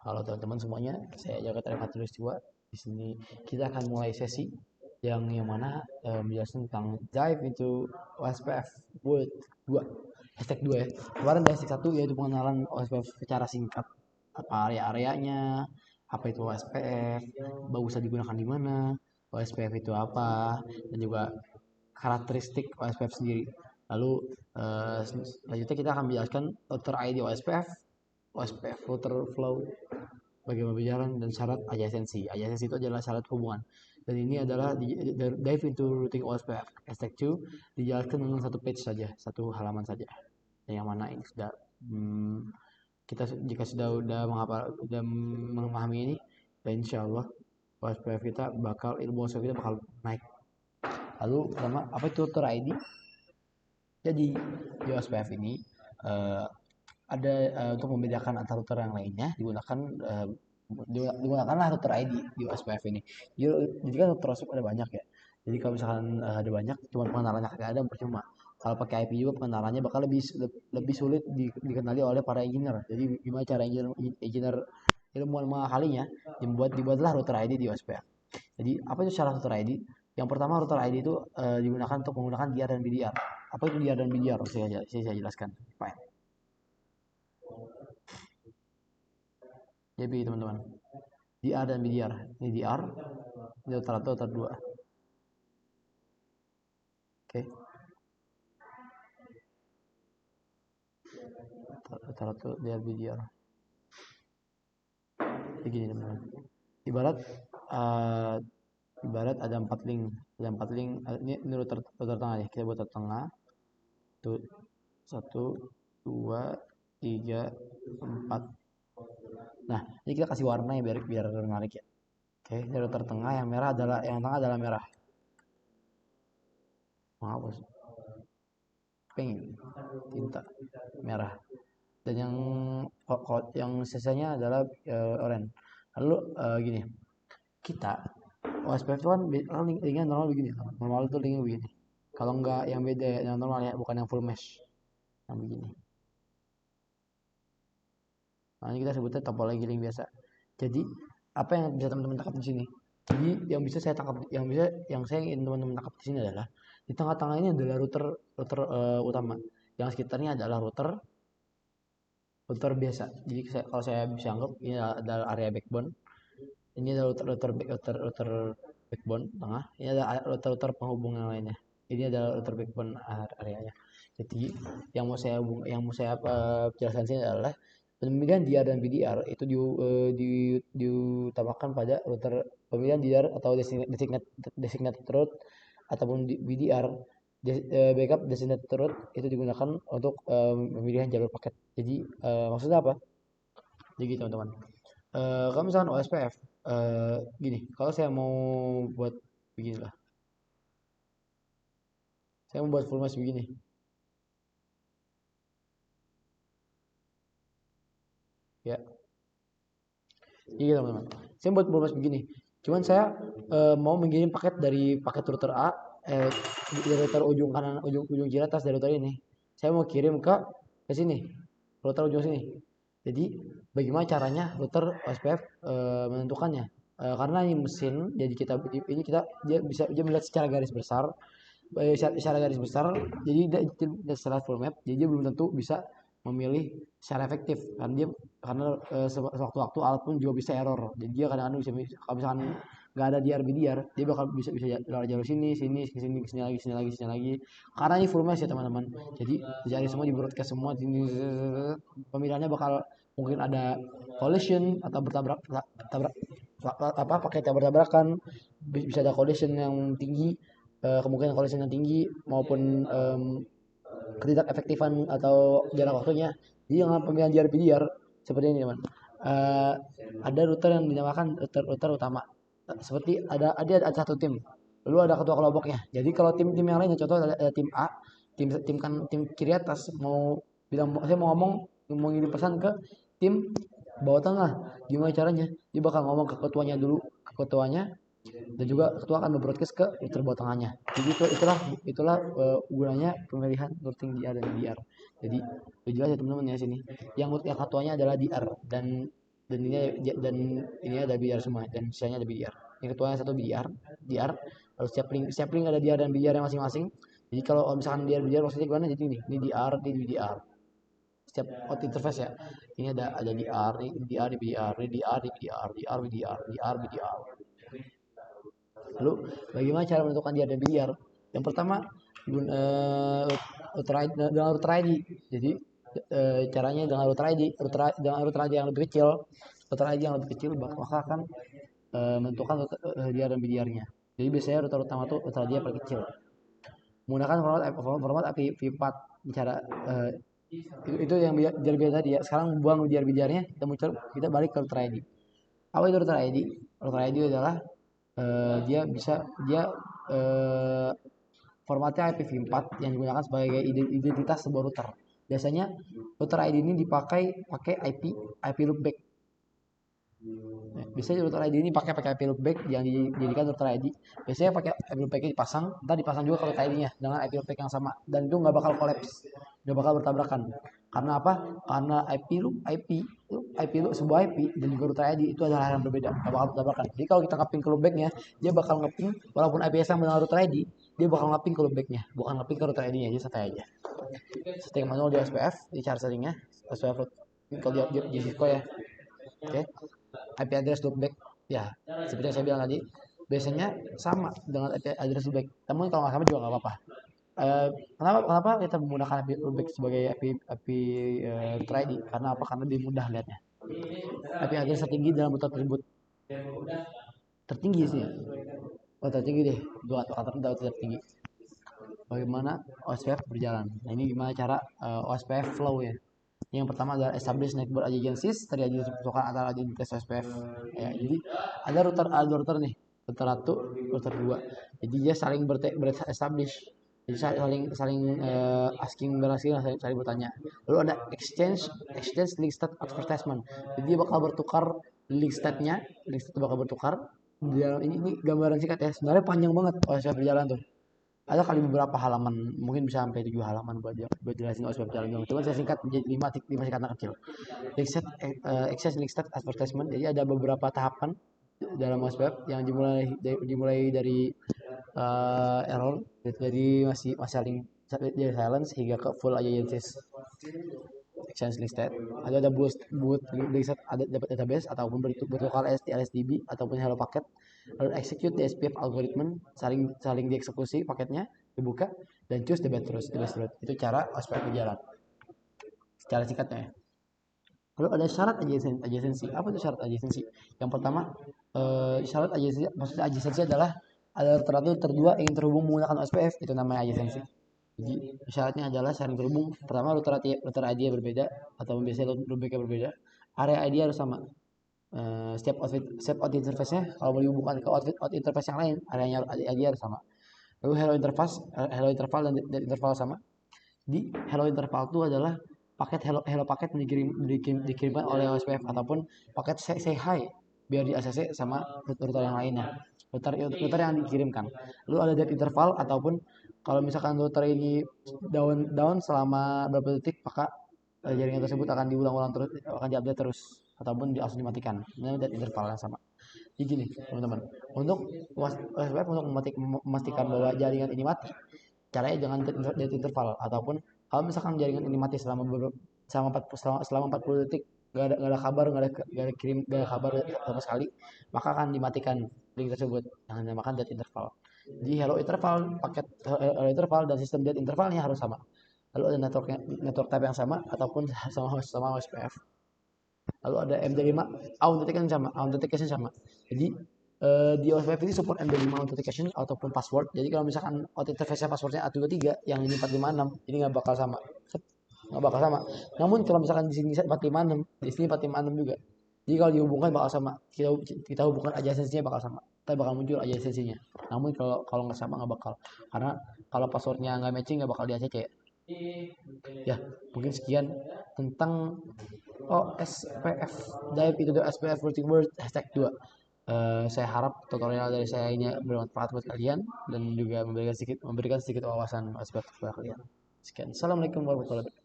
Halo teman-teman semuanya, saya Jaka Tarek Khatulistiwa. Di sini kita akan mulai sesi yang mana menjelaskan tentang dive into OSPF World 2, hashtag 2 ya. Kemarin dari hashtag 1 yaitu pengenalan OSPF secara singkat, apa area-areanya, apa itu OSPF, bagusnya digunakan di mana, OSPF itu apa, dan juga karakteristik OSPF sendiri. Lalu selanjutnya kita akan menjelaskan outer ID OSPF, OSPF filter flow, bagaimana berjalan, dan syarat adjacency. Adjacency itu adalah syarat hubungan. Dan ini adalah dive into routing OSPF. Hashtag 2 dijelaskan dengan satu page saja, satu halaman saja. Yang mana ini sudah kita jika sudah menghafal, sudah memahami ini, dan insya Allah OSPF kita bakal, ilmu OSPF kita bakal naik. Lalu pertama, apa itu router ID? Jadi di OSPF ini ada untuk membedakan antar router yang lainnya digunakanlah router ID di OSPF ini. Jadi kan router OSPF ada banyak ya. Jadi kalau misalkan ada banyak, cuma pengenalannya kagak ada, percuma. Kalau pakai IP juga pengenalannya bakal lebih sulit dikenali oleh para engineer. Jadi gimana cara engineer ilmuwan mengakalinya, dibuatlah router ID di OSPF. Jadi apa itu syarat router ID? Yang pertama, router ID itu digunakan untuk menggunakan DR dan BDR. Apa itu DR dan BDR? Saya jelaskan. Fine. Jadi teman-teman, DR dan BDR. Ini DR, ini router 1, router 2. Oke. Router 1, DR, BDR. Begini teman-teman. Ibarat ada 4 link. Ini router tengah ya. Kita buat router tengah. Tuh, 1, 2, 3, 4. Nah, ini kita kasih warna ya biar menarik ya. Oke, ini router tengah, yang tengah adalah merah. Menghapus. Pink, tinta merah. Dan yang sisanya adalah oranye. Lalu gini, kita OSPF itu kan linknya normal begini. Normal itu linknya begini. Kalau enggak yang beda, yang normal ya, bukan yang full mesh, yang begini. Nah, ini kita sebutnya topologi link biasa. Jadi apa yang bisa teman-teman tangkap di sini? Jadi yang saya ingin teman-teman tangkap di sini adalah di tengah-tengah ini adalah router utama. Yang sekitarnya adalah router biasa. Jadi kalau saya bisa anggap ini adalah area backbone. Ini adalah router backbone tengah. Ini adalah router penghubung yang lainnya. Ini adalah router backbone areanya. Jadi yang mau saya jelaskan sini adalah pemilihan DR dan BDR itu diutamakan pada router. Pemilihan DR atau designated route ataupun BDR, backup designated route, itu digunakan untuk pemilihan jalur paket. Jadi maksudnya apa? Jadi teman-teman, kalau misalkan OSPF gini, kalau saya mau buat beginilah, saya mau buat full mesh begini ya. Jadi teman-teman, saya buat full mesh begini, cuman saya mau mengirim paket dari paket router A, dari router ujung kanan, ujung kiri atas dari router ini, saya mau kirim ke sini, router ujung sini. Jadi bagaimana caranya router OSPF menentukannya? Karena ini mesin, jadi dia melihat secara garis besar, jadi dia secara full map, jadi dia belum tentu bisa memilih secara efektif, karena sewaktu-waktu alat pun juga bisa error. Jadi dia kadang-kadang bisa, kalau misalkan nggak ada DR dia bakal bisa lewat jalur sini sini lagi, karena ini full mesh ya teman-teman. Jadi dicari semua, di broadcast semua, pemilihannya bakal mungkin ada collision atau paket yang bertabrakan, bisa ada collision yang tinggi, kemungkinan collision yang tinggi, maupun ketidak efektifan atau jarak waktunya. Jadi dengan pemilihan DR seperti ini teman, ada router yang dinamakan router utama. Seperti ada satu tim, lalu ada ketua kelompoknya. Jadi kalau tim yang lainnya, contoh ada tim A, tim kiri atas mau bilang, saya mau ngirim pesan ke tim bawah tengah, gimana caranya? Dia bakal ngomong ke ketuanya dulu, dan juga ketua akan broadcast ke router bawah tengahnya. Jadi itulah gunanya pemilihan routing DR dan DR. Jadi jelas ya teman-teman ya sini. Yang ketuanya adalah DR, dan dan ini ada BDR semua, dan sisanya ada BDR. Yang ketuanya satu BDR, lalu setiap link ada BDR dan BDR yang masing-masing. Jadi kalau misalkan BDR maksudnya gimana, jadi ini DR, ini BDR, setiap out interface ya, ini ada DR, ini DR, ini BDR, ini DR, ini BDR, DR, BDR, DR, BDR. Lalu bagaimana cara menentukan DR dan BDR? Yang pertama dengan router ID. Jadi caranya dengan router ID, dengan router ID yang lebih kecil, maka akan menentukan DR dan BDR-nya. Jadi biasanya router utama tuh router ID yang paling kecil. Menggunakan format IPv4, cara itu yang BDR tadi ya. Sekarang buang BDR-nya, kita balik ke router ID. Apa itu router ID? Router ID adalah dia formatnya IPv4 yang digunakan sebagai identitas sebuah router. Biasanya router ID ini pakai IP loopback. Biasanya router ID ini pakai IP loopback yang dijadikan router ID. Biasanya pakai IP loopback dipasang, ntar dipasang juga ke router ID-nya dengan IP loopback yang sama, dan itu nggak bakal kolaps, nggak bakal bertabrakan. Karena apa? Karena sebuah IP dan juga router ID itu adalah hal yang berbeda, nggak bakal bertabrakan. Jadi kalau kita ngeping ke loopbacknya, dia bakal ngeping walaupun IP sama dengan router ID, dia bakal ngeping ke loopbacknya, bukan ngeping ke router ID-nya. Jadi santai aja. Setting manual di SPF, di cara settingnya SPF kalau di Cisco ya. Oke. IP address loopback ya, seperti yang saya bilang tadi, biasanya sama dengan IP address loopback. Namun kalau nggak sama juga nggak apa-apa. Kenapa kita menggunakan IP loopback sebagai IP router ID? Karena apa? Karena lebih mudah lihatnya. IP address tertinggi dalam router tersebut, tertinggi sih ya. Tertinggi deh, dua atau tertinggi. Bagaimana OSPF berjalan? Nah, ini gimana cara OSPF flow ya. Yang pertama adalah establish network adjacencies, terjadi pertukaran antara identitas OSPF. Ya, jadi ada router nih, router 1, router 2. Jadi dia saling establish. Jadi saling asking saling bertanya. Lalu ada exchange link state advertisement. Jadi dia bakal bertukar link state-nya, link state bakal bertukar. Ini gambaran singkat ya. Sebenarnya panjang banget OSPF berjalan tuh. Ada kali beberapa halaman, mungkin bisa sampai 7 halaman buat jelasin OSPF jalan dong. Cuma saya singkat menjadi 5 singkatan kecil. Access link state advertisement. Jadi ada beberapa tahapan dalam OSPF yang dimulai dari error, jadi masih saling dari silence hingga ke full adjacencies. Exchange link state, ada boot link state, ada dapat database ataupun bertukar LSDB ataupun hello packet. Lalu execute the SPF algorithm, saling dieksekusi paketnya, dibuka dan choose the best route. Itu cara OSPF berjalan secara singkatnya ya. Lalu ada syarat adjacency. Apa itu syarat adjacency? Yang pertama, syarat adjacency, maksudnya adjacency adalah ada router dua ingin terhubung menggunakan OSPF, itu namanya adjacency. Jadi syaratnya adalah saling terhubung. Pertama, router ID berbeda atau biasanya loopback berbeda. Area ID harus sama. Setiap out interface-nya kalau mau dihubungkan ke out interface yang lain, areanya ID harus sama. Lalu hello interval dan interval sama. Di hello interval itu adalah paket hello paket dikirimkan oleh OSPF ataupun paket say hi biar di ACC sama router yang lainnya, router yang dikirimkan. Lalu ada dead interval, ataupun kalau misalkan router ini down selama beberapa detik, maka jaringan tersebut akan diulang-ulang terus, akan diupdate terus, ataupun langsung dimatikan. Ini dead interval yang sama. Jadi gini teman-teman, untuk OSPF untuk memastikan bahwa jaringan ini mati, caranya jangan dead interval, ataupun kalau misalkan jaringan ini mati selama 40 detik, gak ada kabar, gak ada kabar sama sekali, maka akan dimatikan link tersebut. Jangan dinamakan dead interval. Jadi hello interval dan sistem dead intervalnya harus sama. Lalu ada network type yang sama ataupun sama OSPF. Lalu ada MD5 authentication sama. Jadi di OSPF ini support MD5 authentication ataupun password. Jadi kalau misalkan interface passwordnya A23, yang ini 456, ini nggak bakal sama. Namun kalau misalkan di sini 456, di sini 456 juga. Jadi kalau dihubungkan bakal sama. Kita hubungkan adjacency-nya bakal sama. Kita bakal muncul adjacency-nya. Namun kalau nggak sama nggak bakal. Karena kalau passwordnya nggak matching nggak bakal di ACC. Ya, mungkin sekian tentang OSPF, dive into the SPF routing word #2. Saya harap tutorial dari saya ini bermanfaat buat kalian dan juga memberikan sedikit wawasan OSPF kepada kalian. Sekian. Assalamualaikum warahmatullahi wabarakatuh.